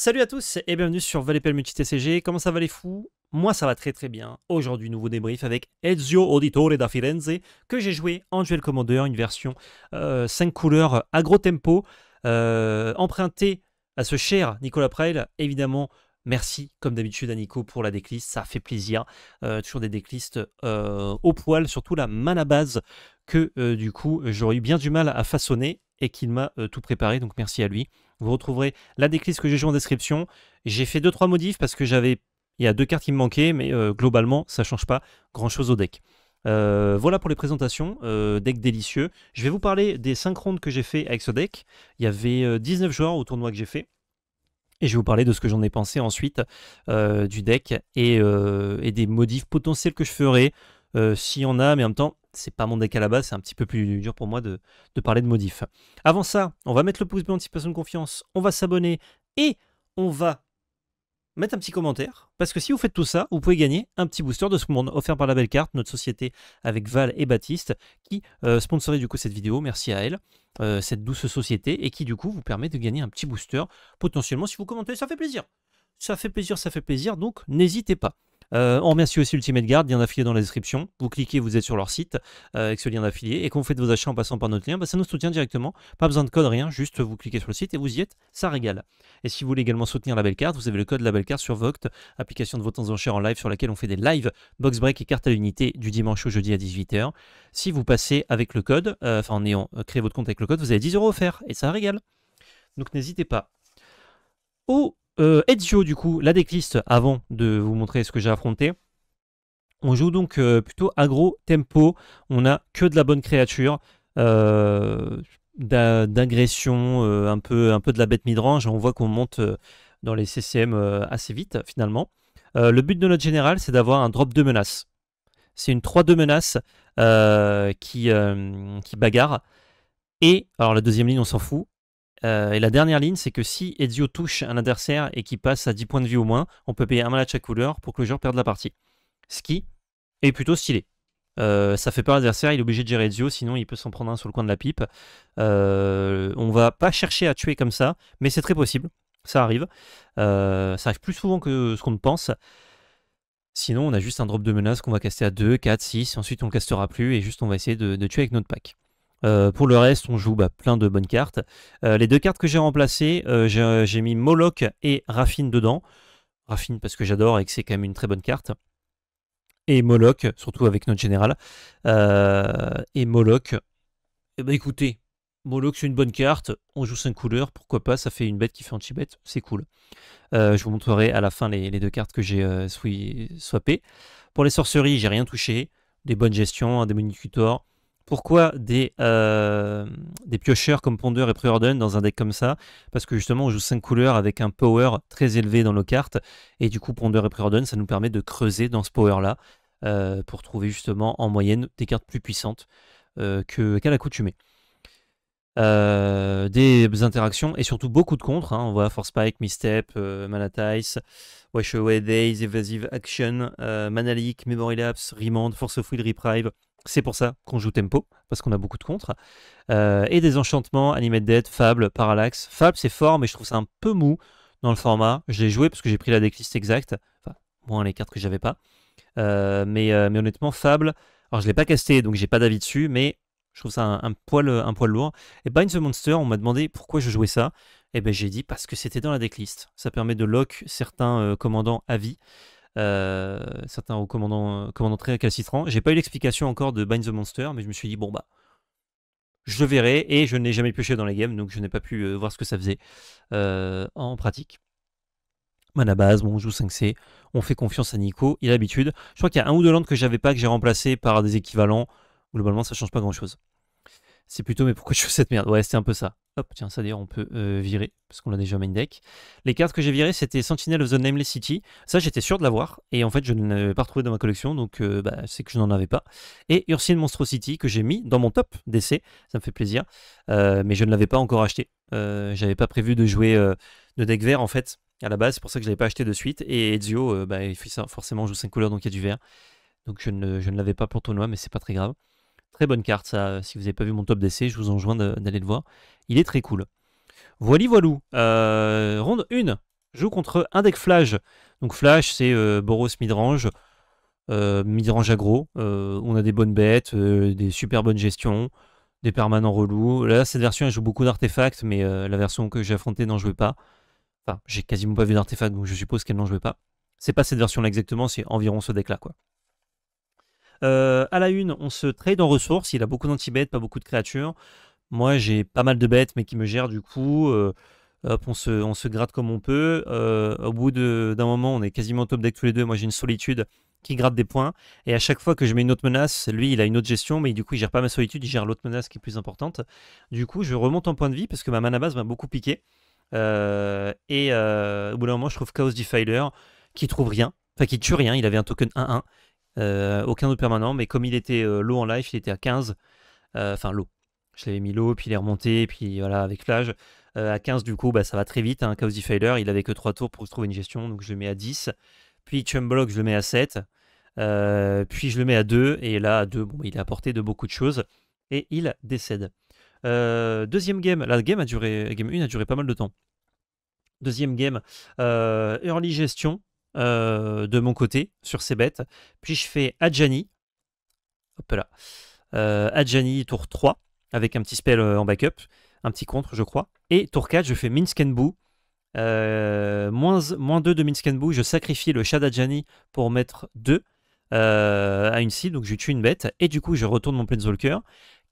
Salut à tous et bienvenue sur Valepel Multi TCG. Comment ça va les fous? Moi ça va très très bien. Aujourd'hui nouveau débrief avec Ezio Auditore da Firenze que j'ai joué en Duel Commander, une version 5 couleurs agro tempo empruntée à ce cher Nicolas Preil. Évidemment merci comme d'habitude à Nico pour la decklist, ça fait plaisir. Toujours des decklists au poil, surtout la mana base que du coup j'aurais eu bien du mal à façonner et qu'il m'a tout préparé, donc merci à lui. Vous retrouverez la decklist que j'ai jouée en description. J'ai fait 2-3 modifs parce que il y a 2 cartes qui me manquaient, mais globalement, ça ne change pas grand-chose au deck. Voilà pour les présentations, deck délicieux. Je vais vous parler des 5 rondes que j'ai fait avec ce deck. Il y avait 19 joueurs au tournoi que j'ai fait. Et je vais vous parler de ce que j'en ai pensé ensuite du deck et des modifs potentiels que je ferai s'il y en a, mais en même temps, c'est pas mon deck à la base, c'est un petit peu plus dur pour moi de parler de modifs. Avant ça, on va mettre le pouce bleu anticipation de confiance, on va s'abonner et on va mettre un petit commentaire, parce que si vous faites tout ça, vous pouvez gagner un petit booster de ce monde offert par la belle carte, notre société avec Val et Baptiste, qui sponsorise du coup cette vidéo, merci à elle, cette douce société, et qui du coup vous permet de gagner un petit booster, potentiellement si vous commentez, ça fait plaisir. Ça fait plaisir, donc n'hésitez pas. On remercie aussi Ultimate Guard, lien d'affilié dans la description. Vous cliquez, vous êtes sur leur site avec ce lien d'affilié. Et quand vous faites vos achats en passant par notre lien, ça nous soutient directement. Pas besoin de code, rien, juste vous cliquez sur le site et vous y êtes, ça régale. Et si vous voulez également soutenir la belle carte, vous avez le code la belle carte sur Voct, application de vente aux enchères en live sur laquelle on fait des lives, box break et cartes à l'unité du dimanche au jeudi à 18h. Si vous passez avec le code, en ayant créé votre compte avec le code, vous avez 10 € offerts et ça régale. Donc n'hésitez pas. Ezio, du coup, la decklist, avant de vous montrer ce que j'ai affronté. On joue donc plutôt agro tempo. On a que de la bonne créature, d'agression, un peu de la bête midrange. On voit qu'on monte dans les CCM assez vite, finalement. Le but de notre général, c'est d'avoir un drop de menace. C'est une 3-2 menace qui bagarre. Et, alors la deuxième ligne, on s'en fout. Et la dernière ligne, c'est que si Ezio touche un adversaire et qu'il passe à 10 points de vie au moins, on peut payer un mana de chaque couleur pour que le joueur perde la partie. Ce qui est plutôt stylé. Ça fait peur à l'adversaire, il est obligé de gérer Ezio, sinon il peut s'en prendre un sur le coin de la pipe. On va pas chercher à tuer comme ça, mais c'est très possible. Ça arrive. Ça arrive plus souvent que ce qu'on ne pense. Sinon, on a juste un drop de menace qu'on va caster à 2, 4, 6, ensuite on ne castera plus et juste on va essayer de tuer avec notre pack. Pour le reste, on joue plein de bonnes cartes. Les 2 cartes que j'ai remplacées, j'ai mis Moloch et Raffine dedans. Raffine parce que j'adore et que c'est quand même une très bonne carte. Et Moloch, surtout avec notre général. Et Moloch, eh ben écoutez, Moloch c'est une bonne carte. On joue 5 couleurs, pourquoi pas, ça fait une bête qui fait anti-bête, c'est cool. Je vous montrerai à la fin les 2 cartes que j'ai swappées. Pour les sorceries, j'ai rien touché. Des bonnes gestions, un démonicutor. Pourquoi des piocheurs comme Ponder et Preordain dans un deck comme ça? Parce que justement, on joue 5 couleurs avec un power très élevé dans nos cartes. Et du coup, Ponder et Preordain, ça nous permet de creuser dans ce power-là pour trouver justement en moyenne des cartes plus puissantes qu'à l'accoutumée. Des interactions et surtout beaucoup de contres. On voit Force Spike, Misstep, Manatice, Wash Away Days, Evasive Action, Manalik, Memory Lapse, Remand, Force of Will, Reprieve. C'est pour ça qu'on joue tempo, parce qu'on a beaucoup de contres. Et des enchantements, Animate Dead, Fable, Parallax. Fable, c'est fort, mais je trouve ça un peu mou dans le format. Je l'ai joué parce que j'ai pris la decklist exacte. Enfin, moins les cartes que j'avais pas. Mais honnêtement, Fable, alors je l'ai pas casté, donc j'ai pas d'avis dessus, mais je trouve ça un poil lourd. Et Bind the Monster, on m'a demandé pourquoi je jouais ça. Et ben j'ai dit parce que c'était dans la decklist. Ça permet de lock certains commandants à vie. Certains commandants très récalcitrants. J'ai pas eu l'explication encore de Bind the Monster, mais je me suis dit, bon bah, je le verrai, et je n'ai jamais pioché dans les games, donc je n'ai pas pu voir ce que ça faisait en pratique. Mana base, bon, on joue 5C, on fait confiance à Nico, il a l'habitude. Je crois qu'il y a un ou deux landes que j'avais pas, que j'ai remplacé par des équivalents. Globalement, ça change pas grand chose. C'est plutôt, mais pourquoi je fais cette merde? Ouais, c'était un peu ça. Hop, tiens, ça d'ailleurs, on peut virer, parce qu'on l'a déjà main deck. Les cartes que j'ai virées, c'était Sentinel of the Nameless City. Ça, j'étais sûr de l'avoir, et en fait, je ne l'avais pas retrouvé dans ma collection, donc c'est que je n'en avais pas. Et Ursine Monstrosity, que j'ai mis dans mon top d'essai, ça me fait plaisir, mais je ne l'avais pas encore acheté. J'avais pas prévu de jouer de deck vert, en fait, à la base, c'est pour ça que je l'avais pas acheté de suite. Et Ezio, il fait ça, forcément, on joue 5 couleurs, donc il y a du vert. Donc je ne l'avais pas pour le tournoi, mais c'est pas très grave. Très bonne carte, ça. Si vous n'avez pas vu mon top d'essai, je vous enjoins d'aller le voir. Il est très cool. Voilou. Ronde 1. Je joue contre un deck Flash. Donc Flash, c'est Boros midrange, midrange aggro. On a des bonnes bêtes, des super bonnes gestions, des permanents relous. Là, cette version, elle joue beaucoup d'artefacts, mais la version que j'ai affrontée n'en jouait pas. Enfin, j'ai quasiment pas vu d'artefacts, donc je suppose qu'elle n'en jouait pas. C'est pas cette version-là exactement, c'est environ ce deck-là, quoi. À la une, on se trade en ressources. Il a beaucoup d'anti-bêtes, pas beaucoup de créatures. Moi, j'ai pas mal de bêtes, mais qui me gèrent du coup. Hop, on se gratte comme on peut. Au bout d'un moment, on est quasiment top deck tous les deux. Moi, j'ai une solitude qui gratte des points. Et à chaque fois que je mets une autre menace, lui, il a une autre gestion, mais du coup, il gère pas ma solitude, il gère l'autre menace qui est plus importante. Du coup, je remonte en point de vie parce que ma mana base m'a beaucoup piqué. Au bout d'un moment, je trouve Chaos Defiler qui trouve rien. Enfin, qui tue rien. Il avait un token 1-1. Aucun autre permanent, mais comme il était low en life, il était à 15. Enfin, low. Je l'avais mis low, puis il est remonté, puis voilà, avec Flash. À 15, du coup, bah, ça va très vite. Hein, Chaos Defiler, il avait que 3 tours pour se trouver une gestion, donc je le mets à 10. Puis Chumblock, je le mets à 7. Puis je le mets à 2. Et là, à 2, bon, il est à portée de beaucoup de choses. Et il décède. Deuxième game, la game 1 a duré pas mal de temps. Deuxième game, early gestion de mon côté sur ces bêtes. Puis je fais Adjani. Hop là. Adjani tour 3 avec un petit spell en backup. Un petit contre, je crois. Et tour 4, je fais Minsc and Boo. Moins 2 de Minsc and Boo. Je sacrifie le chat d'Adjani pour mettre 2 à une cible. Donc je tue une bête. Et du coup, je retourne mon Planeswalker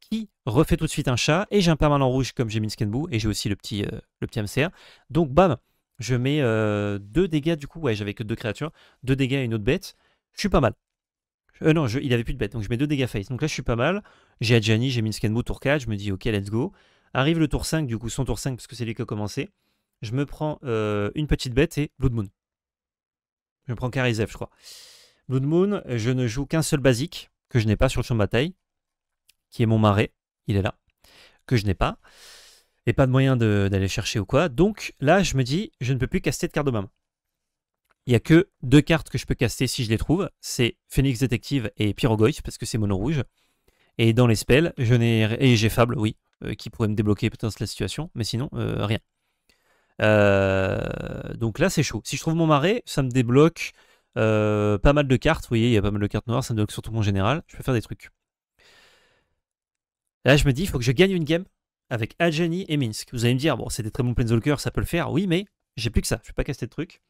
qui refait tout de suite un chat. Et j'ai un permanent rouge comme j'ai Minsc and Boo. Et j'ai aussi le petit MCR. Donc bam, je mets 2 dégâts du coup. Ouais, j'avais que 2 créatures. 2 dégâts et une autre bête. Je suis pas mal. Non, il avait plus de bête. Donc je mets 2 dégâts face. Donc là, je suis pas mal. J'ai Adjani, j'ai Minsc and Boo tour 4. Je me dis, ok, let's go. Arrive le tour 5, du coup, son tour 5, parce que c'est lui qui a commencé. Je me prends une petite bête et Blood Moon. Je me prends Karizev, je crois. Blood Moon, je ne joue qu'un seul basique, que je n'ai pas sur le champ de bataille, qui est mon marais. Il est là. Que je n'ai pas. Et pas de moyen d'aller chercher ou quoi. Donc là, je me dis, je ne peux plus caster de cartes de ma main. Il n'y a que 2 cartes que je peux caster si je les trouve. C'est Phoenix Detective et Pyrogoyf, parce que c'est mono rouge. Et dans les spells, j'ai Fable, oui, qui pourrait me débloquer peut-être la situation, mais sinon, rien. Donc là, c'est chaud. Si je trouve mon marais, ça me débloque pas mal de cartes. Vous voyez, il y a pas mal de cartes noires, ça me débloque surtout mon général. Je peux faire des trucs. Là, je me dis, il faut que je gagne une game avec Adjani et Minsc. Vous allez me dire, bon, c'est des très bons Planeswalkers, ça peut le faire. Oui, mais j'ai plus que ça. Je peux pas caster de trucs.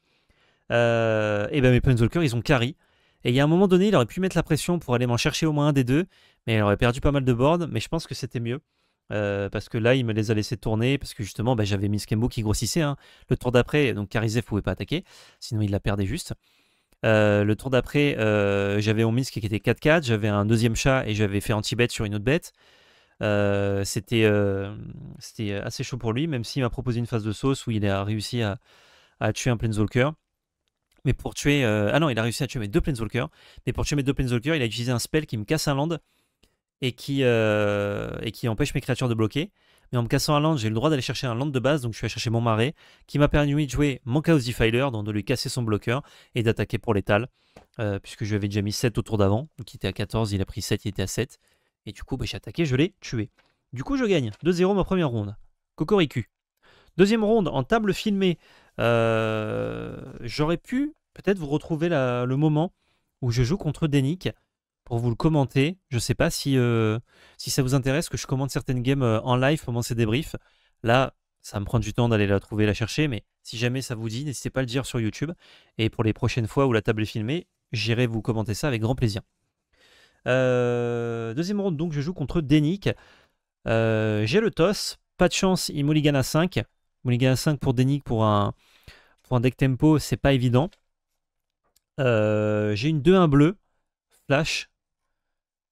Et ben mes Planeswalkers, ils ont carry. Et il y a un moment donné, il aurait pu mettre la pression pour aller m'en chercher au moins un des deux, mais il aurait perdu pas mal de boards, mais je pense que c'était mieux. Parce que là, il me les a laissés tourner, parce que justement, j'avais Minsc and Boo qui grossissait. Hein. Le tour d'après, donc Karizev pouvait pas attaquer, sinon il la perdait juste. Le tour d'après, j'avais mon Minsc qui était 4-4, j'avais un deuxième chat et j'avais fait anti-bet sur une autre bête. C'était assez chaud pour lui, même s'il m'a proposé une phase de sauce où il a réussi à tuer un Planeswalker. Mais pour tuer... Ah non, il a réussi à tuer mes 2 Planeswalkers. Mais pour tuer mes 2 Planeswalkers, il a utilisé un spell qui me casse un land et qui empêche mes créatures de bloquer. Mais en me cassant un land, j'ai le droit d'aller chercher un land de base, donc je suis allé chercher mon marais, qui m'a permis de jouer mon Chaos Defiler, donc de lui casser son bloqueur et d'attaquer pour l'étal, puisque je lui avais déjà mis 7 au tour d'avant, donc il était à 14, il a pris 7, il était à 7. Et du coup, j'ai attaqué, je l'ai tué. Du coup, je gagne 2-0 ma première ronde. Cocoricu. Deuxième ronde, en table filmée, j'aurais pu peut-être vous retrouver le moment où je joue contre Denick pour vous le commenter. Je ne sais pas si ça vous intéresse que je commente certaines games en live pendant ces débriefs. Là, ça va me prendre du temps d'aller la trouver, la chercher, mais si jamais ça vous dit, n'hésitez pas à le dire sur YouTube. Et pour les prochaines fois où la table est filmée, j'irai vous commenter ça avec grand plaisir. Deuxième ronde, donc je joue contre Denick. J'ai le toss. Pas de chance, il mulligan à 5. Mulligan à 5 pour Denick pour un deck tempo, c'est pas évident. J'ai une 2-1 bleue. Flash.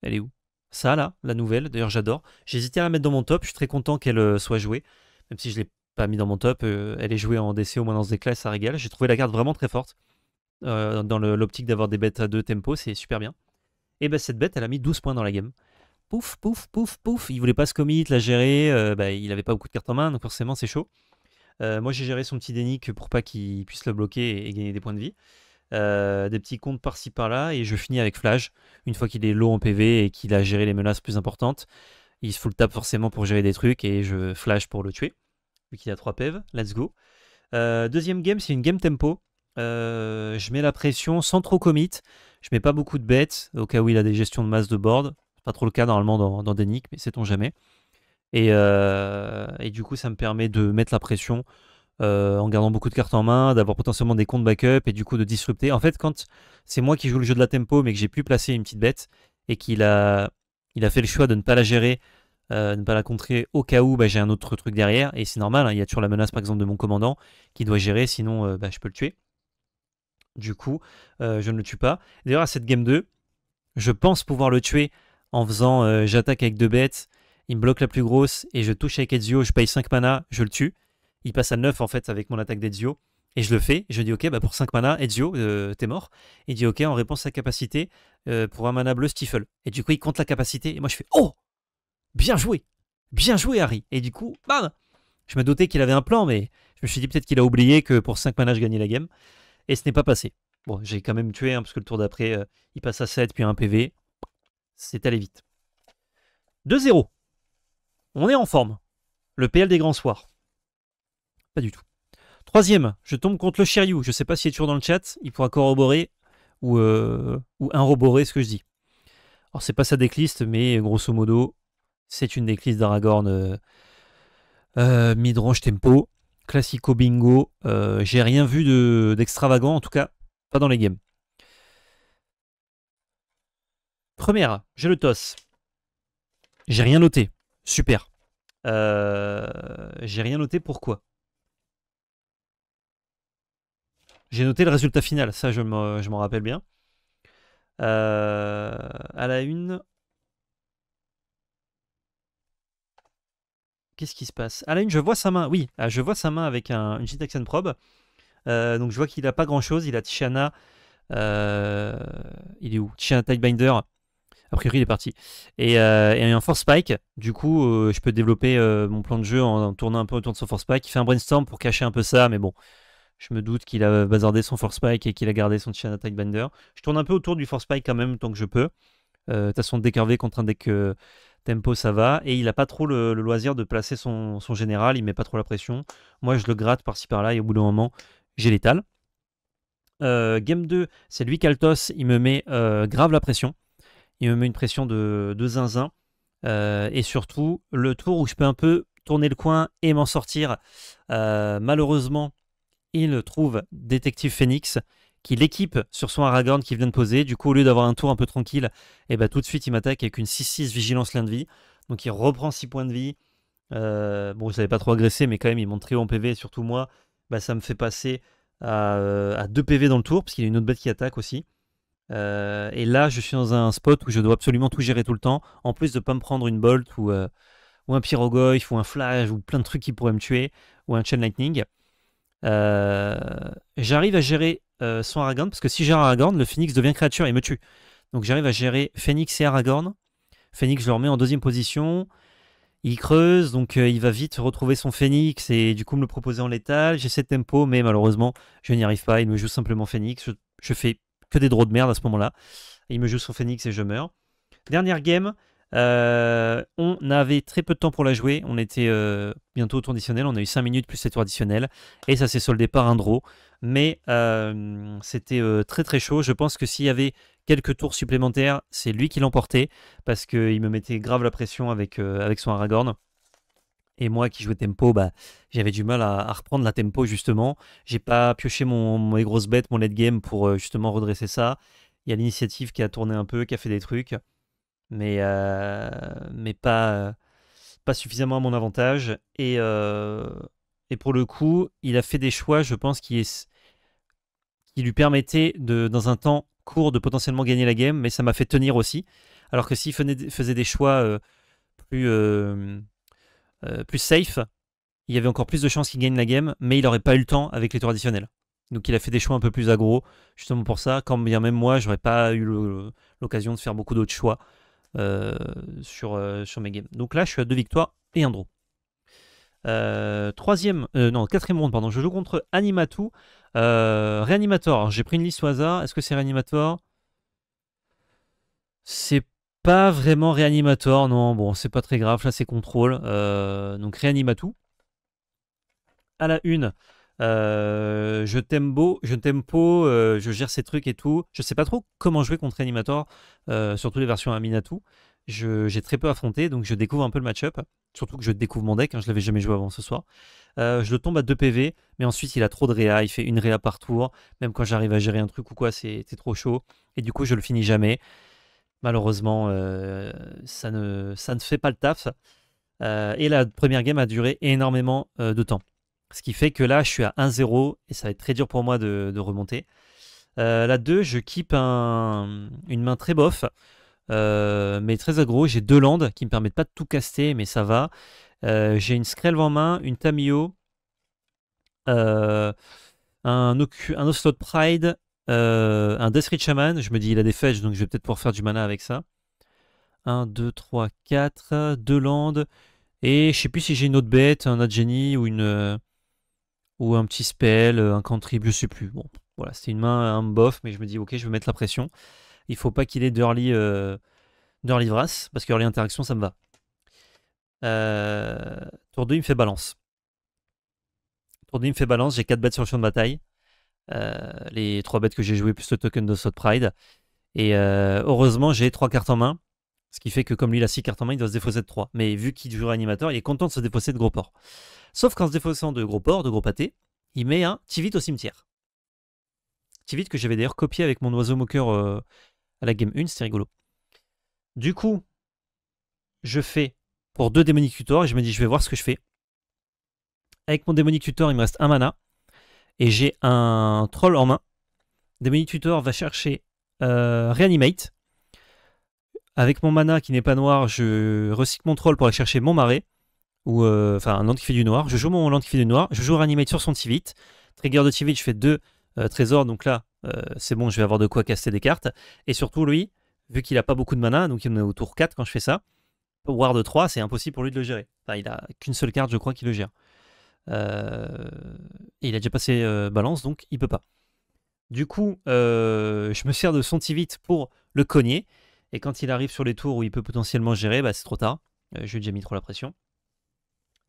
Elle est où? Ça là, la nouvelle. D'ailleurs, j'adore. J'ai hésité à la mettre dans mon top. Je suis très content qu'elle soit jouée. Même si je ne l'ai pas mis dans mon top. Elle est jouée en DC au moins dans ce deck-là. Ça régale. J'ai trouvé la carte vraiment très forte. Dans l'optique d'avoir des bêtes à 2 tempo, c'est super bien. Et ben cette bête, elle a mis 12 points dans la game. Pouf, pouf, pouf, pouf. Il voulait pas se commit, la gérer. Il avait pas beaucoup de cartes en main, donc forcément, c'est chaud. Moi, j'ai géré son petit Denick pour pas qu'il puisse le bloquer et gagner des points de vie. Des petits comptes par-ci par-là, et je finis avec Flash. Une fois qu'il est low en PV et qu'il a géré les menaces plus importantes, il se full tap forcément pour gérer des trucs, et je flash pour le tuer, vu qu'il a 3 PV. Let's go. Deuxième game, c'est une game tempo. Je mets la pression sans trop commit. Je mets pas beaucoup de bêtes au cas où il a des gestions de masse de board. C'est pas trop le cas normalement dans des nicks, mais sait-on jamais. Et du coup, ça me permet de mettre la pression en gardant beaucoup de cartes en main, d'avoir potentiellement des comptes backup et du coup de disrupter. En fait, quand c'est moi qui joue le jeu de la tempo, mais que j'ai pu placer une petite bête et il a fait le choix de ne pas la gérer, ne pas la contrer au cas où j'ai un autre truc derrière. Et c'est normal, hein, il y a toujours la menace par exemple de mon commandant qui doit gérer, sinon je peux le tuer. Du coup, je ne le tue pas. D'ailleurs, à cette game 2, je pense pouvoir le tuer en faisant j'attaque avec 2 bêtes, il me bloque la plus grosse et je touche avec Ezio, je paye 5 mana, je le tue. Il passe à 9 en fait avec mon attaque d'Ezio. Et je le fais, je dis ok, pour 5 mana, Ezio, t'es mort. Il dit ok, en réponse à sa capacité, pour un mana bleu, Stifle. Et du coup, il compte la capacité et moi je fais oh, bien joué Harry. Et du coup, bam, je me doutais qu'il avait un plan, mais je me suis dit peut-être qu'il a oublié que pour 5 mana, je gagnais la game. Et ce n'est pas passé. Bon, j'ai quand même tué, hein, parce que le tour d'après, il passe à 7, puis à 1 PV. C'est allé vite. 2-0. On est en forme. Le PL des grands soirs. Pas du tout. Troisième, je tombe contre le Shiryu. Je sais pas s'il est toujours dans le chat. Il pourra corroborer ou inroborer ce que je dis. Alors, c'est pas sa decklist, mais grosso modo, c'est une decklist d'Aragorn mid-range tempo. Classico bingo. J'ai rien vu d'extravagant, en tout cas, pas dans les games. Première, j'ai le toss. J'ai rien noté. Super. J'ai rien noté, pourquoi? J'ai noté le résultat final, ça je m'en rappelle bien. À la une. Qu'est-ce qui se passe? À la une, je vois sa main. Oui, je vois sa main avec une petite action probe. Donc je vois qu'il a pas grand chose. Il a Tiana. Il est où? Tiana Tidebinder. A priori, il est parti. Et un Force Spike. Du coup, je peux développer mon plan de jeu en tournant un peu autour de son Force Spike. Il fait un brainstorm pour cacher un peu ça, mais bon. Je me doute qu'il a bazardé son Force Spike et qu'il a gardé son Tiana Tidebinder. Je tourne un peu autour du Force Spike quand même, tant que je peux. De toute façon, décurvé contre un deck tempo, ça va. Et il n'a pas trop le loisir de placer son général. Il met pas trop la pression. Moi, je le gratte par-ci par-là et au bout d'un moment, j'ai l'étal. Game 2, c'est lui Kaltos. Il me met grave la pression. Il me met une pression de zinzin. Et surtout, le tour où je peux un peu tourner le coin et m'en sortir. Malheureusement, il trouve Détective Phoenix qui l'équipe sur son Aragorn qui vient de poser. Du coup, au lieu d'avoir un tour un peu tranquille, tout de suite, il m'attaque avec une 6-6 vigilance lien de vie. Donc, il reprend 6 points de vie. Bon, je n'avais pas trop agressé, mais quand même, il monte très haut en PV. Et surtout, moi, ça me fait passer à 2 PV dans le tour, parce qu'il y a une autre bête qui attaque aussi. Et là, je suis dans un spot où je dois absolument tout gérer tout le temps. En plus de ne pas me prendre une Bolt ou un Pyrogoyf ou un Flash ou plein de trucs qui pourraient me tuer, ou un Chain Lightning. J'arrive à gérer son Aragorn, parce que si j'ai Aragorn, le Phoenix devient créature et me tue. Donc j'arrive à gérer Phoenix et Aragorn. Phoenix, je le remets en deuxième position. Il creuse, donc il va vite retrouver son Phoenix et du coup me le proposer en létal. J'essaie de tempo, mais malheureusement, je n'y arrive pas. Il me joue simplement Phoenix. Je fais que des draws de merde à ce moment-là. Il me joue son Phoenix et je meurs. Dernière game. On avait très peu de temps pour la jouer. On était bientôt au tour additionnel. On a eu 5 minutes plus 7 tours additionnels. Et ça s'est soldé par un draw. Mais c'était très très chaud. Je pense que s'il y avait quelques tours supplémentaires, c'est lui qui l'emportait. Parce qu'il me mettait grave la pression avec son Aragorn. Et moi qui jouais tempo, j'avais du mal à reprendre la tempo justement. J'ai pas pioché mes grosses bêtes, mon late game pour justement redresser ça. Il y a l'initiative qui a tourné un peu, qui a fait des trucs mais pas suffisamment à mon avantage. Et pour le coup, il a fait des choix, je pense, qui lui permettaient, dans un temps court, de potentiellement gagner la game, mais ça m'a fait tenir aussi. Alors que s'il faisait des choix plus safe, il y avait encore plus de chances qu'il gagne la game, mais il n'aurait pas eu le temps avec les tours additionnels. Donc il a fait des choix un peu plus aggro, justement pour ça, quand bien même moi, j'aurais pas eu l'occasion de faire beaucoup d'autres choix sur mes games. Donc là, je suis à 2 victoires et un draw. Quatrième round, pardon. Je joue contre Animatu. Réanimator. J'ai pris une liste au hasard. Est-ce que c'est Réanimator? C'est pas vraiment Réanimator, non. Bon, c'est pas très grave. Là, c'est contrôle. Donc Réanimatu. À la une, Je tempo, je gère ces trucs et tout. Je sais pas trop comment jouer contre Animator, surtout les versions à Minatou. J'ai très peu affronté, donc je découvre un peu le match-up. Surtout que je découvre mon deck, hein, je l'avais jamais joué avant ce soir. Je le tombe à 2 PV, mais ensuite il a trop de réa, il fait une réa par tour. Même quand j'arrive à gérer un truc ou quoi, c'est trop chaud. Et du coup, je le finis jamais. Malheureusement, ça ne fait pas le taf. Et la première game a duré énormément de temps. Ce qui fait que là, je suis à 1-0 et ça va être très dur pour moi de remonter. La 2, je keep une main très bof, mais très aggro. J'ai 2 landes qui me permettent pas de tout caster, mais ça va. J'ai une Skrelv en main, une Tamio, euh, un Ocelot Pride, un Deathreach Shaman. Je me dis, il a des fetch, donc je vais peut-être pouvoir faire du mana avec ça. 1, 2, 3, 4, 2 landes. Et je sais plus si j'ai une autre bête, un Adjeni ou un petit spell, un cantrip, je sais plus. Bon, voilà, c'était une main, un bof, mais je me dis, ok, je vais mettre la pression. Il faut pas qu'il ait d'early Vras, parce que early interaction, ça me va. Tour 2, il me fait balance. Tour 2, il me fait balance, j'ai 4 bêtes sur le champ de bataille. Les 3 bêtes que j'ai jouées, plus le token de Sot Pride. Et heureusement, j'ai 3 cartes en main. Ce qui fait que comme lui, il a 6 cartes en main, il doit se défausser de 3. Mais vu qu'il joue animateur, il est content de se défausser de gros porcs. Sauf qu'en se défaussant de gros porcs, de gros pâtés, il met un Tivit au cimetière. Tivit que j'avais d'ailleurs copié avec mon oiseau moqueur à la game 1, c'était rigolo. Du coup, je fais pour 2 démoniques tutor et je me dis, je vais voir ce que je fais. Avec mon démonique tutor, il me reste un mana. Et j'ai un troll en main. Démonique tutor va chercher Reanimate. Avec mon mana qui n'est pas noir, je recycle mon troll pour aller chercher mon marais. Ou enfin un land qui fait du noir. Je joue mon land qui fait du noir. Je joue Reanimate sur son Tivit. Trigger de Tivit, je fais 2 trésors. Donc là, c'est bon, je vais avoir de quoi caster des cartes. Et surtout, lui, vu qu'il a pas beaucoup de mana, donc il est au tour 4 quand je fais ça, Ward 3, c'est impossible pour lui de le gérer. Enfin, il a qu'une seule carte, je crois, qui le gère. Et il a déjà passé balance, donc il peut pas. Du coup, je me sers de son Tivit pour le cogner. Et quand il arrive sur les tours où il peut potentiellement gérer, bah, c'est trop tard. Je lui ai déjà mis trop la pression.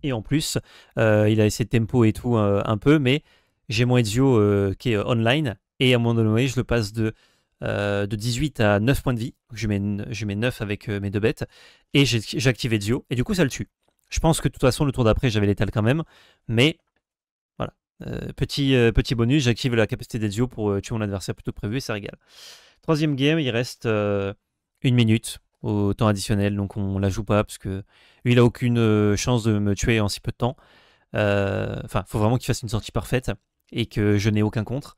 Et en plus, il a essayé de tempo et tout un peu, mais j'ai mon Ezio qui est online. Et à un moment donné, je le passe de 18 à 9 points de vie. Donc je mets 9 avec mes 2 bêtes. Et j'active Ezio. Et du coup, ça le tue. Je pense que de toute façon, le tour d'après, j'avais l'étal quand même. Mais voilà. Petit bonus, j'active la capacité d'Ezio pour tuer mon adversaire plutôt que prévu et ça régale. Troisième game, il reste 1 minute au temps additionnel, donc on la joue pas parce que lui il a aucune chance de me tuer en si peu de temps. Enfin, faut vraiment qu'il fasse une sortie parfaite et que je n'ai aucun contre.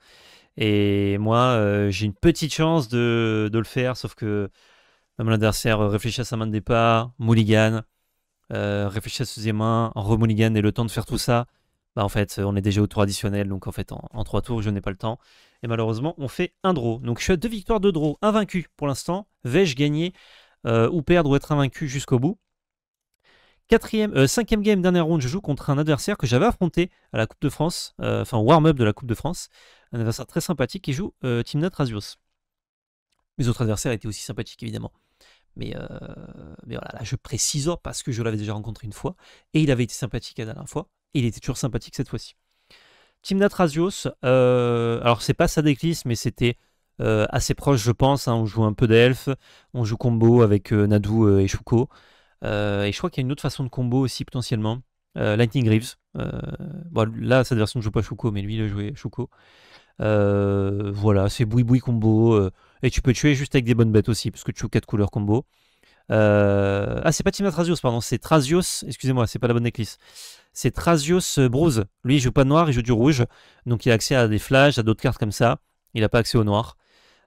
Et moi, j'ai une petite chance de le faire, sauf que mon adversaire réfléchit à sa main de départ, mulligan, réfléchit à sa deuxième main, remulligan et le temps de faire tout ça. Bah en fait, on est déjà au tour additionnel, donc en fait, en 3 tours, je n'ai pas le temps. Et malheureusement, on fait un draw. Donc je suis à 2 victoires de draw, invaincu pour l'instant. Vais-je gagner ou perdre ou être invaincu jusqu'au bout? Cinquième game, dernière round, je joue contre un adversaire que j'avais affronté à la Coupe de France, enfin warm-up de la Coupe de France. Un adversaire très sympathique qui joue Timnat Razios. Mes autres adversaires étaient aussi sympathiques, évidemment. Mais voilà, là, je précise parce que je l'avais déjà rencontré une fois et il avait été sympathique la dernière fois et il était toujours sympathique cette fois-ci. Timnat Razios, alors c'est pas sa decklist, mais c'était assez proche, je pense. Hein. On joue un peu d'elfe, on joue combo avec Nadu et Shuko. Et je crois qu'il y a une autre façon de combo aussi potentiellement. Lightning Greaves. Bon, là, cette version ne joue pas Shuko, mais lui, il a joué Shuko. Voilà, c'est boui-boui combo. Et tu peux tuer juste avec des bonnes bêtes aussi, parce que tu joues 4 couleurs combo. Ah, c'est pas Timnat Razios, pardon, c'est Trazios. Excusez-moi, c'est pas la bonne necklace. C'est Trazios Bruce. Lui, il joue pas de noir, il joue du rouge. Donc, il a accès à des flashs, à d'autres cartes comme ça. Il n'a pas accès au noir.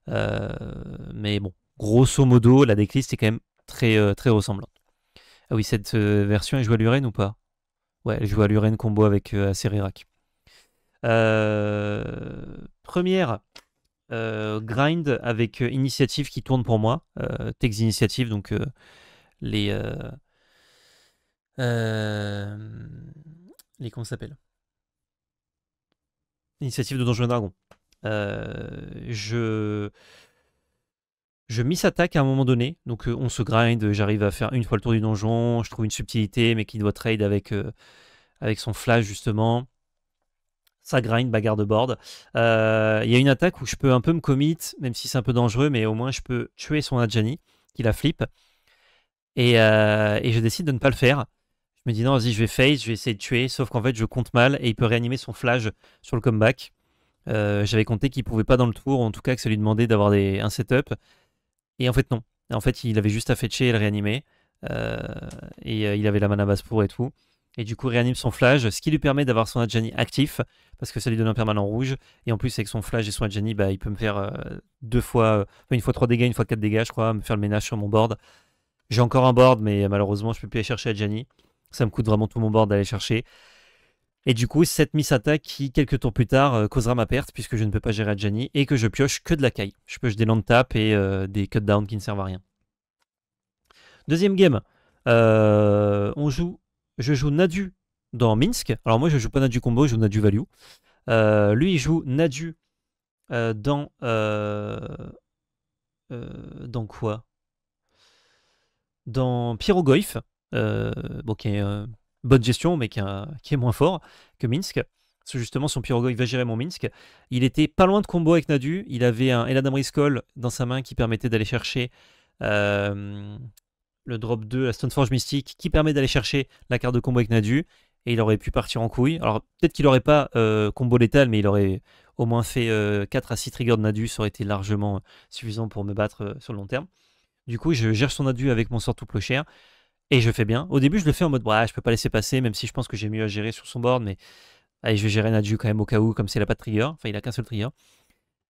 Mais bon, grosso modo, la decklist est quand même très ressemblante. Ah oui, cette version, elle joue à l'Uren ou pas? Ouais, elle joue à l'Uren combo avec Acerirak. Première grind avec initiative qui tourne pour moi. Texte initiative, donc les. Les comment ça s'appelle? Initiative de Donjons et Dragons. Je miss-attaque à un moment donné, donc on se grind, j'arrive à faire une fois le tour du donjon, je trouve une subtilité, mais qui doit trade avec son flash justement. Ça grind, bagarre de board. Il y a une attaque où je peux un peu me commit, même si c'est un peu dangereux, mais au moins je peux tuer son Adjani, qui la flip. Et je décide de ne pas le faire. Je me dis non, vas-y, je vais face, je vais essayer de tuer, sauf qu'en fait je compte mal et il peut réanimer son flash sur le comeback. J'avais compté qu'il pouvait pas dans le tour, ou en tout cas que ça lui demandait d'avoir un setup. Et en fait non. En fait il avait juste à fetcher et le réanimer. Euh, il avait la mana base pour et tout. Et du coup réanime son flash, ce qui lui permet d'avoir son Adjani actif, parce que ça lui donne un permanent rouge. Et en plus avec son flash et son Adjani, bah, il peut me faire deux fois, une fois 3 dégâts, une fois 4 dégâts je crois, me faire le ménage sur mon board. J'ai encore un board, mais malheureusement, je peux plus aller chercher Adjani. Ça me coûte vraiment tout mon board d'aller chercher. Et du coup, cette miss attaque qui, quelques tours plus tard, causera ma perte, puisque je ne peux pas gérer Adjani et que je pioche que de la caille. Je pioche des land tap et des cut down qui ne servent à rien. Deuxième game, je joue Nadu dans Minsk. Alors moi, je joue pas Nadu combo, je joue Nadu value. Lui, il joue Nadu dans quoi? Dans Pyrogoyf, bon, qui est bonne gestion, mais qui est moins fort que Minsk. Parce que justement, son Pyrogoyf va gérer mon Minsk. Il était pas loin de combo avec Nadu. Il avait un Eladamri Skull dans sa main qui permettait d'aller chercher le drop 2, la Stoneforge Mystique, qui permet d'aller chercher la carte de combo avec Nadu. Et il aurait pu partir en couille. Alors, peut-être qu'il n'aurait pas combo létal, mais il aurait au moins fait 4 à 6 triggers de Nadu. Ça aurait été largement suffisant pour me battre sur le long terme. Du coup, je gère son Nadu avec mon sort tout clochère. Et je fais bien. Au début, je le fais en mode, ouais, je peux pas laisser passer, même si je pense que j'ai mieux à gérer sur son board. Mais allez, je vais gérer Nadu quand même au cas où, comme s'il a pas de trigger. Enfin, il a qu'un seul trigger.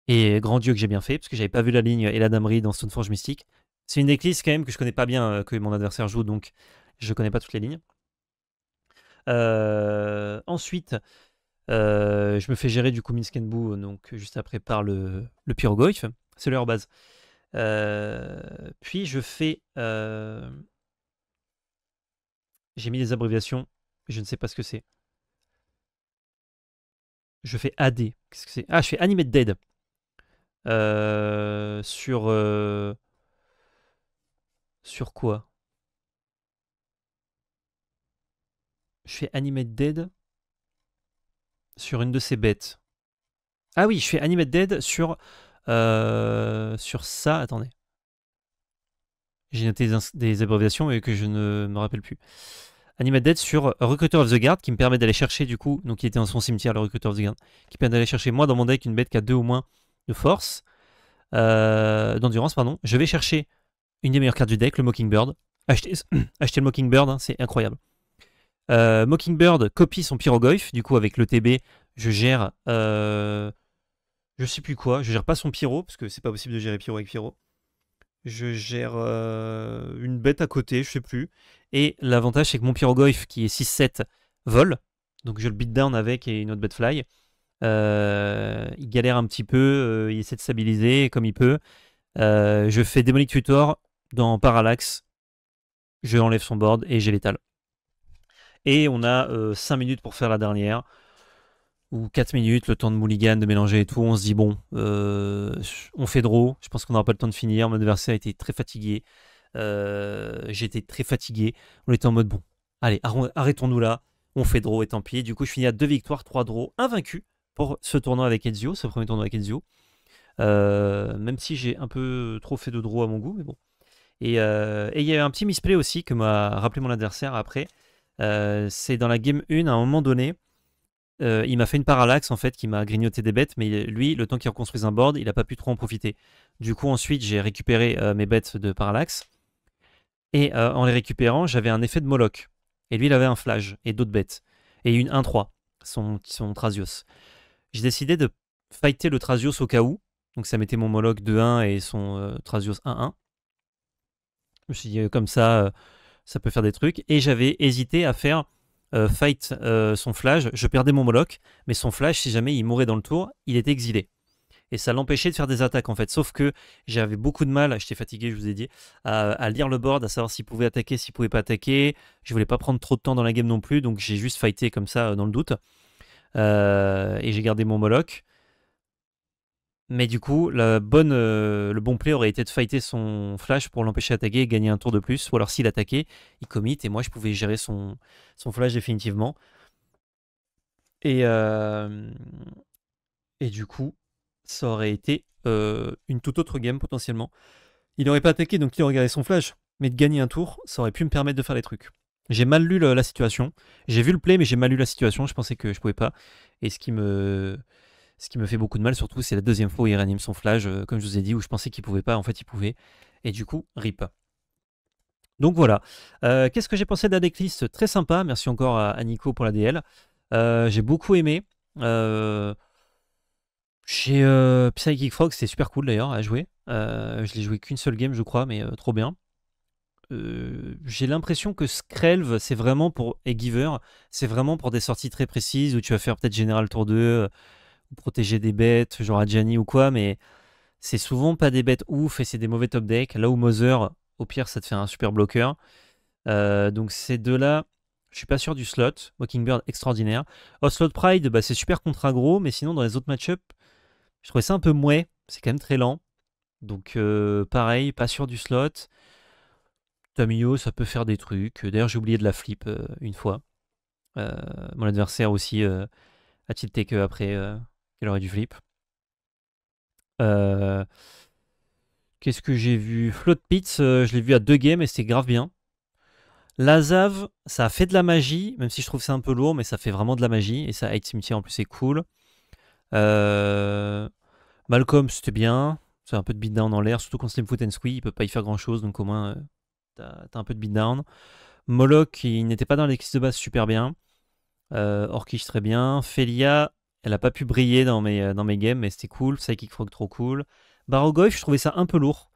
Et grand Dieu que j'ai bien fait, parce que j'avais pas vu la ligne Eladamri dans Stoneforge Mystique. C'est une decklist quand même que je connais pas bien, que mon adversaire joue, donc je connais pas toutes les lignes. Ensuite, je me fais gérer du coup Minskenbu, donc juste après par le Pyrogoyf. C'est leur base. Puis je fais. J'ai mis des abréviations, je ne sais pas ce que c'est. Je fais AD. Qu'est-ce que c'est? Ah, je fais Animate Dead. Sur quoi? Je fais Animate Dead sur une de ces bêtes. Ah oui, je fais Animate Dead sur ça. Attendez. J'ai noté des abréviations et que je ne me rappelle plus. Animate Dead sur Recruiter of the Guard qui me permet d'aller chercher du coup, donc il était dans son cimetière le Recruiter of the Guard, qui permet d'aller chercher moi dans mon deck une bête qui a 2 ou moins de force, d'endurance pardon. Je vais chercher une des meilleures cartes du deck, le Mockingbird. Achetez le Mockingbird, hein, c'est incroyable. Mockingbird copie son Pyrogoyf, du coup avec le TB, je gère, je sais plus quoi, je gère pas son Pyro parce que c'est pas possible de gérer Pyro avec Pyro. Je gère une bête à côté, je sais plus. Et l'avantage, c'est que mon Pyrogoyf, qui est 6-7, vole. Donc je le beat down avec et une autre bête fly. Il galère un petit peu, il essaie de stabiliser comme il peut. Je fais Demonic Tutor dans Parallax. Je enlève son board et j'ai l'étal. Et on a 5 minutes pour faire la dernière. Ou 4 minutes, le temps de mulligan, de mélanger et tout. On se dit, bon, on fait draw. Je pense qu'on n'aura pas le temps de finir. Mon adversaire était très fatigué. J'étais très fatigué. On était en mode, bon, allez, arrêtons-nous là. On fait draw et tant pis. Du coup, je finis à 2 victoires, 3 draws, invaincu pour ce tournoi avec Ezio, ce premier tournoi avec Ezio. Même si j'ai un peu trop fait de draw à mon goût, mais bon. Et il y a eu un petit misplay aussi que m'a rappelé mon adversaire après. C'est dans la game 1, à un moment donné. Il m'a fait une parallaxe en fait qui m'a grignoté des bêtes, mais lui, le temps qu'il reconstruise un board, il n'a pas pu trop en profiter. Du coup, ensuite, j'ai récupéré mes bêtes de parallaxe. Et en les récupérant, j'avais un effet de Moloch. Et lui, il avait un flash et d'autres bêtes. Et une 1-3, son Trazios. J'ai décidé de fighter le Trazios au cas où. Donc ça mettait mon Moloch 2-1 et son Trazios 1-1. Je me suis dit, comme ça, ça peut faire des trucs. Et j'avais hésité à faire fight son flash. Je perdais mon Moloch, mais son flash, si jamais il mourait dans le tour, il était exilé. Et ça l'empêchait de faire des attaques en fait. Sauf que j'avais beaucoup de mal, j'étais fatigué, je vous ai dit, à lire le board, à savoir s'il pouvait attaquer, s'il pouvait pas attaquer. Je voulais pas prendre trop de temps dans la game non plus, donc j'ai juste fighté comme ça dans le doute. Et j'ai gardé mon Moloch. Mais du coup, le bon play aurait été de fighter son flash pour l'empêcher d'attaquer et gagner un tour de plus. Ou alors s'il attaquait, il commit et moi je pouvais gérer son flash définitivement. Et, euh, et du coup, ça aurait été une toute autre game potentiellement. Il n'aurait pas attaqué, donc il aurait gardé son flash. Mais de gagner un tour, ça aurait pu me permettre de faire des trucs. J'ai mal lu la situation. J'ai vu le play, mais j'ai mal lu la situation. Je pensais que je pouvais pas. Et ce qui me fait beaucoup de mal, surtout, c'est la deuxième fois où il réanime son flash, comme je vous ai dit, où je pensais qu'il pouvait pas. En fait, il pouvait. Et du coup, rip. Donc voilà. Qu'est-ce que j'ai pensé de la decklist? Très sympa. Merci encore à Nico pour la DL. J'ai beaucoup aimé. Chez Psychic Frog, c'était super cool d'ailleurs à jouer. Je l'ai joué qu'une seule game, je crois, mais trop bien. J'ai l'impression que Skrelv, c'est vraiment pour. Et Giver, c'est vraiment pour des sorties très précises où tu vas faire peut-être Général Tour 2, ou protéger des bêtes, genre Adjani ou quoi, mais c'est souvent pas des bêtes ouf et c'est des mauvais top decks. Là où Mother, au pire, ça te fait un super bloqueur. Donc ces deux-là, je suis pas sûr du slot. Mockingbird, extraordinaire. Slot Pride, bah, c'est super contre aggro, mais sinon, dans les autres match-up, je trouvais ça un peu mouais. C'est quand même très lent. Donc pareil, pas sûr du slot. Tamio, ça peut faire des trucs. D'ailleurs, j'ai oublié de la flip une fois. Mon adversaire aussi a tilté que après qu'il aurait dû flip. Qu'est-ce que j'ai vu? Float Pits, je l'ai vu à 2 games et c'était grave bien. Lazav, ça a fait de la magie, même si je trouve ça un peu lourd, mais ça fait vraiment de la magie. Et ça, Hate Cimetière en plus, c'est cool. Malcolm, c'était bien. C'est un peu de beatdown en l'air, surtout quand Slimfoot and Squee, il peut pas y faire grand chose, donc au moins t'as un peu de beatdown. Moloch, il n'était pas dans l'équipe de base super bien. Orkish, très bien. Felia, elle a pas pu briller dans mes games, mais c'était cool. Psychic Frog, trop cool. Barogoyf, je trouvais ça un peu lourd.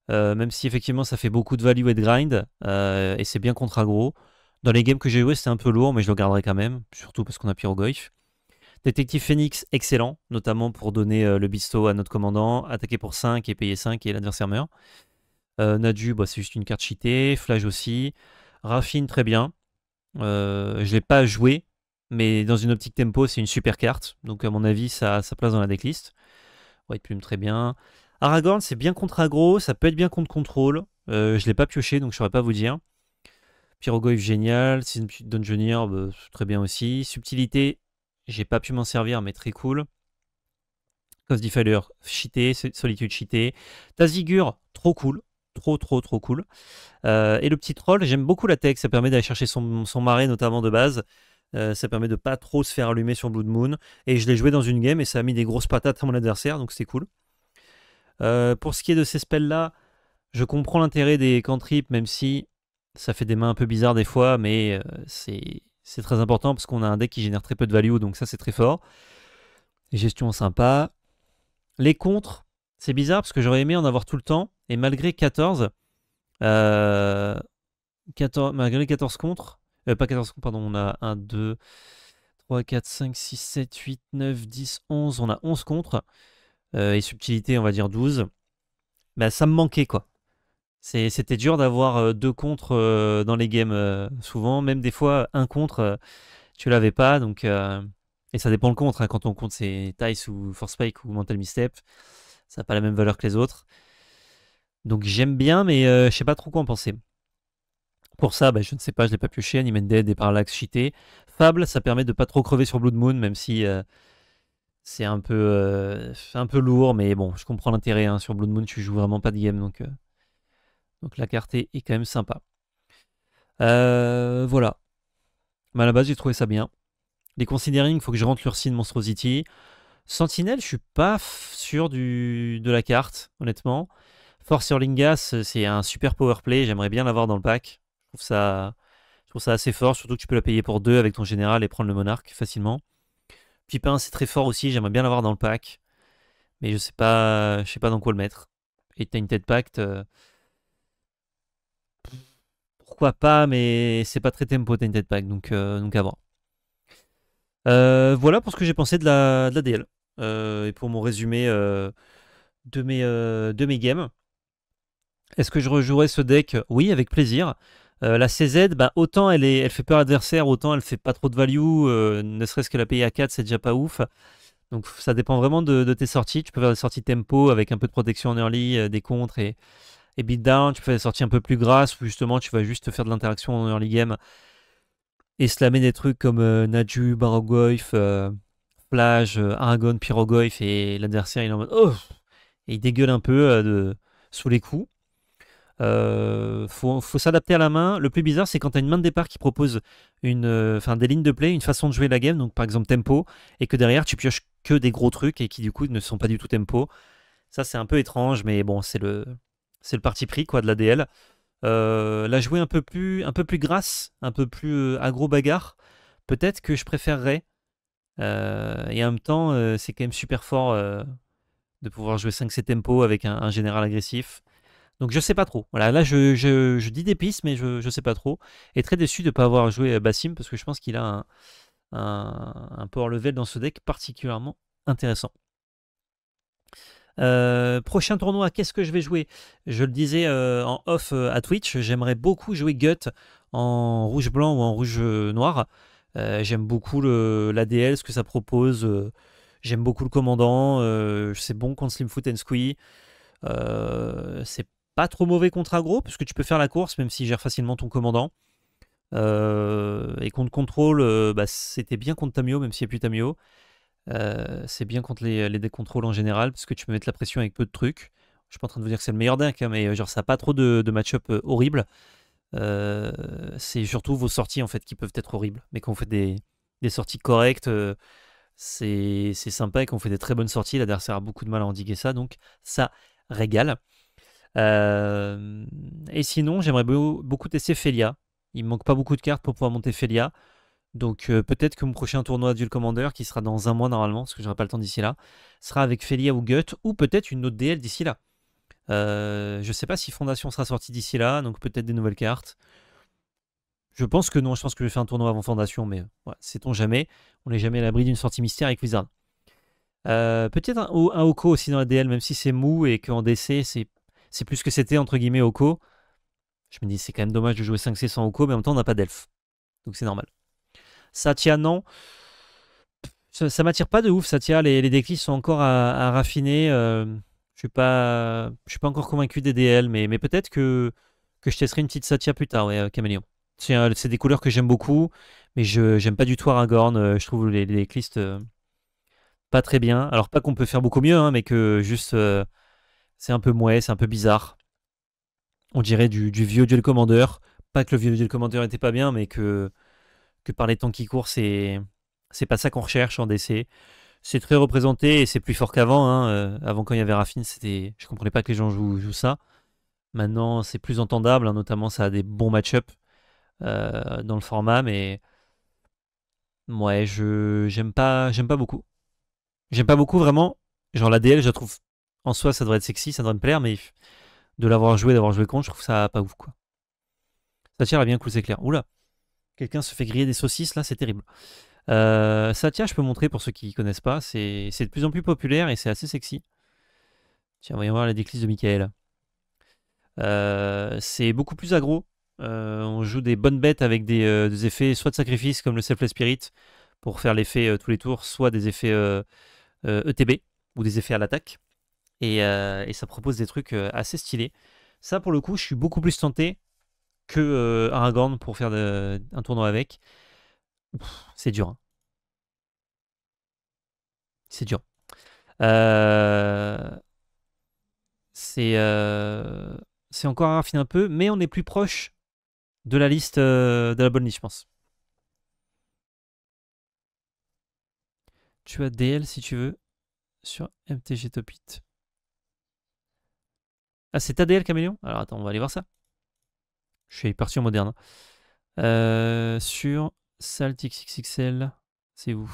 Même si effectivement ça fait beaucoup de value et de grind, et c'est bien contre aggro. Dans les games que j'ai joué, c'était un peu lourd, mais je le garderai quand même, surtout parce qu'on a Pyrogoyf. Détective Phoenix, excellent, notamment pour donner le bisto à notre commandant, attaquer pour 5 et payer 5 et l'adversaire meurt. Nadu, bah, c'est juste une carte cheatée. Flash aussi. Raffine, très bien. Je ne l'ai pas joué, mais dans une optique tempo, c'est une super carte. Donc, à mon avis, ça a sa place dans la decklist. White Plume, très bien. Aragorn, c'est bien contre aggro, ça peut être bien contre contrôle. Je ne l'ai pas pioché, donc je ne saurais pas vous dire. Pyrogoyf, génial. Season Dungeoneer, bah, très bien aussi. Subtilité, j'ai pas pu m'en servir, mais très cool. Cause Defiler, cheaté. Solitude, cheaté. Tazigur, trop cool. Trop, trop, trop cool. Et le petit troll, j'aime beaucoup la tech. Ça permet d'aller chercher son marais, notamment de base. Ça permet de pas trop se faire allumer sur Blood Moon. Et je l'ai joué dans une game et ça a mis des grosses patates à mon adversaire, donc c'était cool. Pour ce qui est de ces spells-là, je comprends l'intérêt des cantrips, même si ça fait des mains un peu bizarres des fois, mais c'est très important parce qu'on a un deck qui génère très peu de value, donc ça c'est très fort. Gestion sympa. Les contres, c'est bizarre parce que j'aurais aimé en avoir tout le temps, et malgré 14, malgré 14 contres, pas 14 contres, pardon, on a 1, 2, 3, 4, 5, 6, 7, 8, 9, 10, 11, on a 11 contres, et subtilité, on va dire 12. Bah, ça me manquait, quoi. C'était dur d'avoir 2 contres dans les games, souvent, même des fois, un contre, tu l'avais pas, donc... et ça dépend le contre, hein, quand on compte c'est Tice ou Force Spike ou Mental Misstep, ça n'a pas la même valeur que les autres. Donc j'aime bien, mais je sais pas trop quoi en penser. Pour ça, bah, je ne sais pas, je l'ai pas pioché. Animended et Parallax cheaté. Fable, ça permet de pas trop crever sur Blood Moon, même si c'est un peu lourd, mais bon, je comprends l'intérêt. Hein. Sur Blood Moon, tu joues vraiment pas de game, donc la carte est quand même sympa. Voilà. Mais à la base, j'ai trouvé ça bien. Les considering, il faut que je rentre l'Ursine Monstrosity. Sentinelle, je suis pas sûr de la carte, honnêtement. Force Hurlingas, c'est un super power play. J'aimerais bien l'avoir dans le pack. Je trouve ça assez fort, surtout que tu peux la payer pour 2 avec ton général et prendre le monarque facilement. Pipin, c'est très fort aussi. J'aimerais bien l'avoir dans le pack. Mais je sais pas dans quoi le mettre. Et Tainted Pact, pourquoi pas, mais c'est pas très tempo Tainted Pact, donc à voir. Voilà pour ce que j'ai pensé de la DL. Et pour mon résumé de mes games. Est-ce que je rejouerai ce deck? Oui, avec plaisir. La CZ, bah, autant elle fait peur adversaire, autant elle fait pas trop de value. Ne serait-ce que la payer à 4, c'est déjà pas ouf. Donc ça dépend vraiment de tes sorties. Tu peux faire des sorties tempo avec un peu de protection en early, des contres et beatdown. Tu peux faire des sorties un peu plus grasses où justement tu vas juste faire de l'interaction en early game et slammer des trucs comme Naju, Baroggoyf, Plage, Aragon, Pyrogoyf, et l'adversaire il est en mode oh, et il dégueule un peu sous les coups. Faut s'adapter à la main. Le plus bizarre, c'est quand tu as une main de départ qui propose des lignes de play, une façon de jouer la game, donc par exemple tempo, et que derrière tu pioches que des gros trucs et qui du coup ne sont pas du tout tempo. Ça, c'est un peu étrange, mais bon, c'est le parti pris quoi de la DL. La jouer un peu plus grasse, un peu plus aggro bagarre, peut-être que je préférerais. Et en même temps, c'est quand même super fort de pouvoir jouer 5-7 tempo avec un général agressif. Donc je sais pas trop. Voilà, là je dis des pistes, mais je sais pas trop. Et très déçu de ne pas avoir joué Bassim parce que je pense qu'il a un power level dans ce deck particulièrement intéressant. Prochain tournoi, qu'est-ce que je vais jouer? Je le disais en off à Twitch, j'aimerais beaucoup jouer Gut en rouge-blanc ou en rouge-noir. J'aime beaucoup l'ADL, ce que ça propose. J'aime beaucoup le commandant. C'est bon contre Slimfoot and Squee. C'est pas trop mauvais contre aggro, parce que tu peux faire la course, même s'il gère facilement ton commandant. Et contre contrôle, c'était bien contre Tamio, même s'il n'y a plus Tamio. C'est bien contre les decks contrôle en général, parce que tu peux mettre la pression avec peu de trucs. Je suis pas en train de vous dire que c'est le meilleur deck, hein, mais genre ça n'a pas trop de match-up horribles. C'est surtout vos sorties en fait qui peuvent être horribles. Mais quand vous faites des sorties correctes, c'est sympa, et quand on fait des très bonnes sorties, l'adversaire a beaucoup de mal à endiguer ça, donc ça régale. Et sinon, j'aimerais beaucoup tester Felia. Il me manque pas beaucoup de cartes pour pouvoir monter Felia. Donc peut-être que mon prochain tournoi Duel Commander, qui sera dans un mois normalement, parce que j'aurai pas le temps d'ici là, sera avec Felia ou Gut, ou peut-être une autre DL d'ici là. Je sais pas si Fondation sera sortie d'ici là, donc peut-être des nouvelles cartes. Je pense que non, je pense que je vais faire un tournoi avant Fondation, mais ouais, sait-on jamais. On n'est jamais à l'abri d'une sortie mystère avec Wizard. Peut-être un Oko aussi dans la DL, même si c'est mou et qu'en DC, c'est plus que c'était, entre guillemets, Oko. Je me dis, c'est quand même dommage de jouer 5C sans Oko, mais en même temps, on n'a pas d'elfe. Donc c'est normal. Satya, non. Ça m'attire pas de ouf, Satya. Les decklists sont encore à raffiner. Je suis pas encore convaincu des DL, mais peut-être que je testerai une petite Satya plus tard, ouais, Caméléon. C'est des couleurs que j'aime beaucoup, mais j'aime pas du tout Aragorn. Je trouve les decklists pas très bien. Alors, pas qu'on peut faire beaucoup mieux, hein, mais que juste c'est un peu mouais, c'est un peu bizarre. On dirait du vieux Duel Commander. Pas que le vieux Duel Commander était pas bien, mais que par les temps qui courent, c'est pas ça qu'on recherche en DC. C'est très représenté et c'est plus fort qu'avant, hein. Avant, quand il y avait Raffine, je comprenais pas que les gens jouent ça. Maintenant, c'est plus entendable, hein, notamment ça a des bons match-up dans le format, mais ouais, j'aime pas beaucoup. J'aime pas beaucoup vraiment. Genre la DL, je la trouve en soi, ça devrait être sexy, ça devrait me plaire, mais de d'avoir joué contre, je trouve ça pas ouf quoi. Satya a bien cool, c'est clair. Oula, quelqu'un se fait griller des saucisses là, c'est terrible. Satya, je peux montrer pour ceux qui connaissent pas, c'est de plus en plus populaire et c'est assez sexy. Tiens, voyons voir la déclisse de Michael. C'est beaucoup plus aggro. On joue des bonnes bêtes avec des effets soit de sacrifice comme le Selfless Spirit pour faire l'effet tous les tours, soit des effets ETB ou des effets à l'attaque. Et ça propose des trucs assez stylés. Ça, pour le coup, je suis beaucoup plus tenté que Aragorn pour faire un tournoi avec. C'est dur, hein. C'est dur. Euh, c'est euh, c'est encore à raffiner un peu, mais on est plus proche de la liste de la bonne liste, je pense. Tu as DL si tu veux sur MTG Top 8. Ah, c'est ta DL Caméléon? Alors attends, on va aller voir ça. Je suis parti en moderne, hein. Sur Salt XXL, c'est où?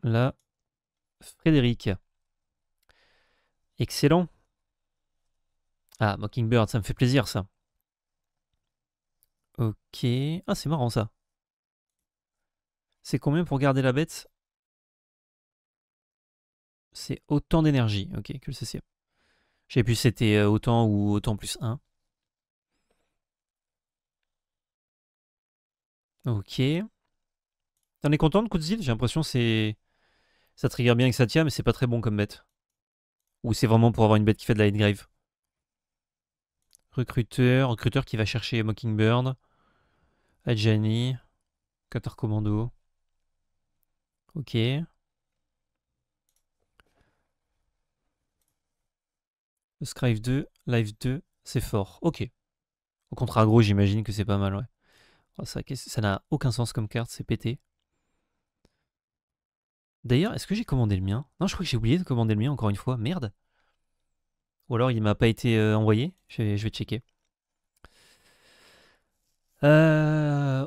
Là, Frédéric. Excellent. Ah, Mockingbird, ça me fait plaisir ça. Ok. Ah, c'est marrant ça. C'est combien pour garder la bête? C'est autant d'énergie, ok, que le CCM. J'ai pu c'était autant ou autant plus 1. Ok. T'en es content de Kutzil? J'ai l'impression que c'est Ça trigger bien avec Satya, mais c'est pas très bon comme bête. Ou c'est vraiment pour avoir une bête qui fait de la hitgrave. Recruteur qui va chercher Mockingbird. Adjani. Cutter Commando. Ok. Scrive 2, Live 2, c'est fort. Ok. Au contrat gros, j'imagine que c'est pas mal, ouais. Oh, ça n'a aucun sens comme carte, c'est pété. D'ailleurs, est-ce que j'ai commandé le mien? Non, je crois que j'ai oublié de commander le mien encore une fois. Merde. Ou alors il m'a pas été envoyé. Je vais checker.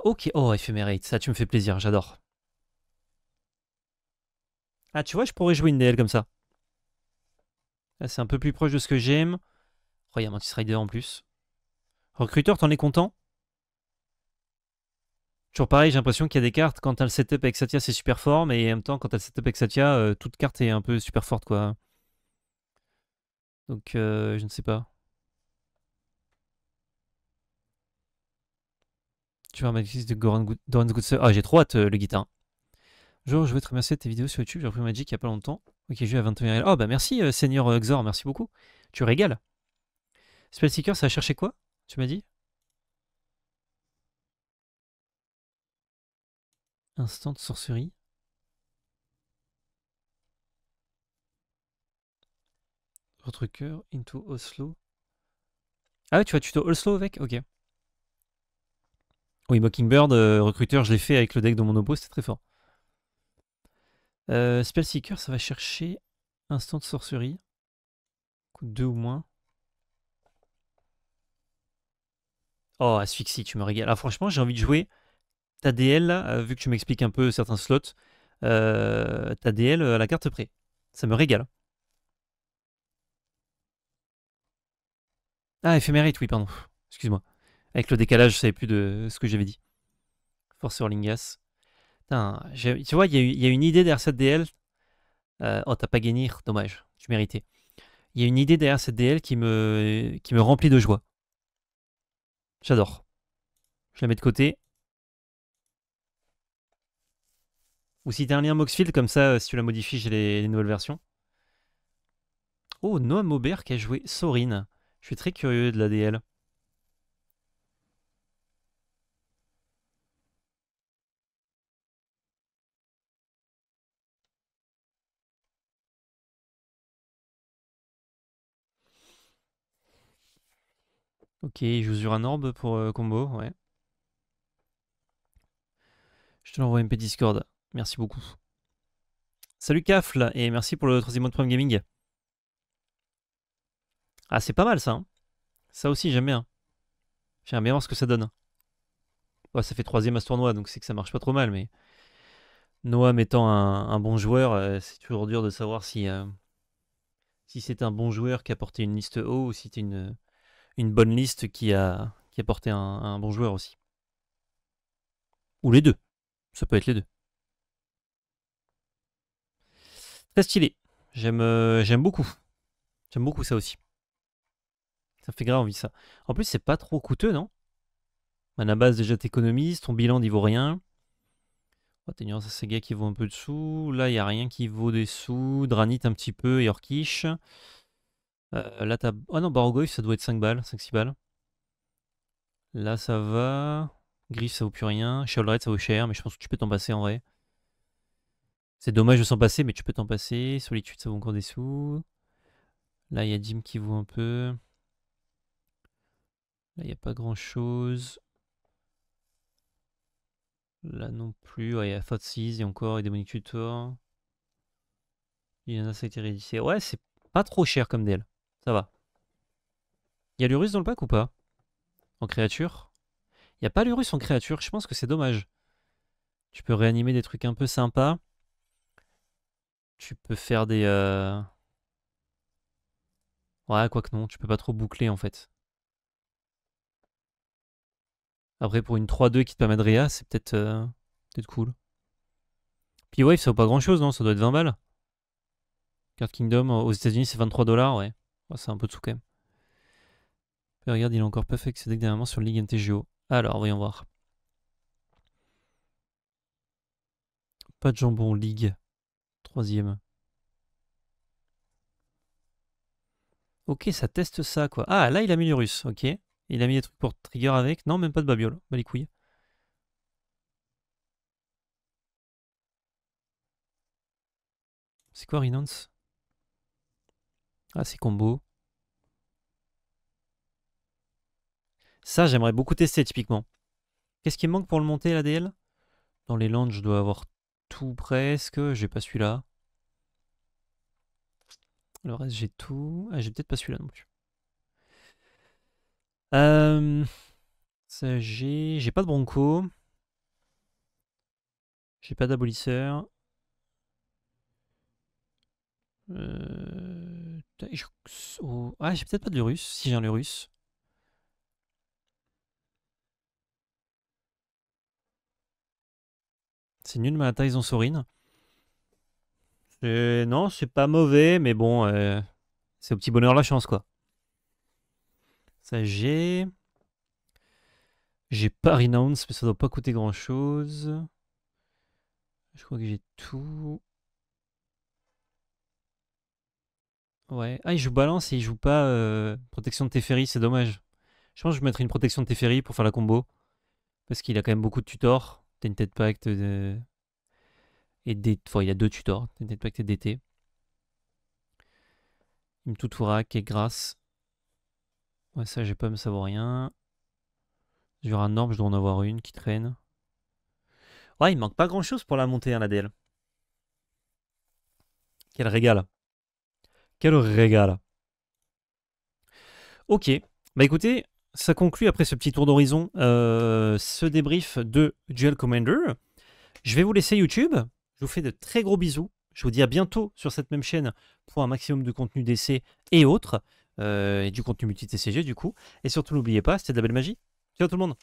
Ok. Oh, Ephemerate, ça, tu me fais plaisir, j'adore. Ah, tu vois, je pourrais jouer une DL comme ça. Là, c'est un peu plus proche de ce que j'aime. Oh, il y a Mantis Rider en plus. Recruteur, t'en es content? Toujours pareil, j'ai l'impression qu'il y a des cartes, quand t'as le setup avec Satya, c'est super fort, mais en même temps, quand t'as le setup avec Satya, toute carte est un peu super forte, quoi. Donc, je ne sais pas. Tu vois, Magic de Doran's Good Ah, j'ai trop hâte, le guitare. Bonjour, je voudrais te remercier de tes vidéos sur YouTube. J'ai repris Magic il y a pas longtemps. Ok, j'ai à 21. Oh, bah merci, Seigneur Xor, merci beaucoup. Tu régales. Spellseeker, ça a cherché quoi? Tu m'as dit? Instant sorcerie. Votre cœur, into Oslo. Ah ouais, tu vas tuto Oslo avec? Ok. Oui, Mockingbird, recruteur, je l'ai fait avec le deck de mon oppo, c'était très fort. Spellseeker, ça va chercher instant sorcerie. Coûte 2 ou moins. Oh, Asphyxie, tu me régales. Ah, franchement, j'ai envie de jouer ta DL, là, vu que tu m'expliques un peu certains slots. Ta DL à la carte près. Ça me régale. Ah, éphémérite, oui, pardon. Excuse-moi. Avec le décalage, je savais plus de ce que j'avais dit. Force Lingas. Putain, tu vois, il y a une idée derrière cette DL. Oh, t'as pas gagné, dommage. Tu méritais. Il y a une idée derrière cette DL qui me remplit de joie. J'adore. Je la mets de côté. Ou si t'as un lien Moxfield, comme ça, si tu la modifies, j'ai les nouvelles versions. Oh, Noam Maubert qui a joué Sorin. Je suis très curieux de la DL. Ok, il joue sur un orbe pour combo, ouais. Je te l'envoie MP Discord. Merci beaucoup. Salut Kafl, et merci pour le troisième mois de Prime Gaming. Ah, c'est pas mal ça, hein. Ça aussi, j'aime bien. J'aimerais bien voir ce que ça donne. Ouais, ça fait troisième à ce tournoi, donc c'est que ça marche pas trop mal, mais Noam étant un bon joueur, c'est toujours dur de savoir si c'est un bon joueur qui a porté une liste haut ou si c'est une bonne liste qui a porté un bon joueur aussi. Ou les deux. Ça peut être les deux. Très stylé. J'aime beaucoup. J'aime beaucoup ça aussi. Ça fait grave envie ça. En plus, c'est pas trop coûteux, non? À base, déjà, t'économises, ton bilan n'y vaut rien. Oh, t'as une Sega qui vaut un peu de sous. Là, il n'y a rien qui vaut des sous. Dranit un petit peu, Yorkish. Là, t'as. Oh non, Bargoyf, ça doit être 5 balles, 5-6 balles. Là, ça va. Griff, ça vaut plus rien. Shaolred, ça vaut cher, mais je pense que tu peux t'en passer en vrai. C'est dommage de s'en passer, mais tu peux t'en passer. Solitude, ça vaut encore des sous. Là, il y a Dim qui vaut un peu. Là, il n'y a pas grand chose. Là non plus. Ouais, il y a Thoughtseize, et encore, et Demonic Tutor. Il y en a, ça a été réédité. Ouais, c'est pas trop cher comme DL. Ça va. Il y a l'Urus dans le pack ou pas? En créature? Il n'y a pas l'Urus en créature, je pense que c'est dommage. Tu peux réanimer des trucs un peu sympas. Tu peux faire des... Ouais, quoi que non, tu peux pas trop boucler en fait. Après, pour une 3-2 qui te permet de réa, c'est peut-être cool. Puis Wave, ça vaut pas grand-chose, non? Ça doit être 20 balles. Card Kingdom, aux États-Unis c'est 23 $, ouais. Ouais, c'est un peu de sous quand même. Puis regarde, il est encore pas fait avec ses decks dernièrement sur Ligue MTGO. Alors, voyons voir. Pas de jambon Ligue. Troisième. Ok, ça teste ça, quoi. Ah, là, il a mis les Russes, ok. Il a mis des trucs pour trigger avec. Non, même pas de babiole. Bah, les couilles. C'est quoi, Renounce? Ah, c'est combo. Ça, j'aimerais beaucoup tester, typiquement. Qu'est-ce qui me manque pour le monter, l'ADL? Dans les landes, je dois avoir tout presque. J'ai pas celui-là. Le reste, j'ai tout. Ah, j'ai peut-être pas celui-là non plus. Ça, j'ai pas de bronco. J'ai pas d'abolisseur. Ah, j'ai peut-être pas de russe. Si j'ai un russe. C'est nul, mais la Tyson Sorine. Non, c'est pas mauvais, mais bon, c'est au petit bonheur la chance, quoi. Ça, j'ai. J'ai pas Renounce, mais ça doit pas coûter grand chose. Je crois que j'ai tout. Ouais. Ah, il joue balance et il joue pas protection de Teferi, c'est dommage. Je pense que je mettrai une protection de Teferi pour faire la combo. Parce qu'il a quand même beaucoup de tutors. Tainted Pact et DT. Enfin, il a 2 tutors, Tainted Pact et DT. Imtuturak et Grâce. Ouais, ça, j'ai pas, me savoir rien. Sur un orbe, je dois en avoir une qui traîne. Ouais, il manque pas grand chose pour la montée, hein, la DL. Quel régal. Quel régal. Ok. Bah écoutez, ça conclut après ce petit tour d'horizon ce débrief de Duel Commander. Je vais vous laisser YouTube. Je vous fais de très gros bisous. Je vous dis à bientôt sur cette même chaîne pour un maximum de contenu d'essai et autres. Et du contenu multi-TCG du coup. Et surtout, n'oubliez pas, c'était de la belle magie. Ciao tout le monde.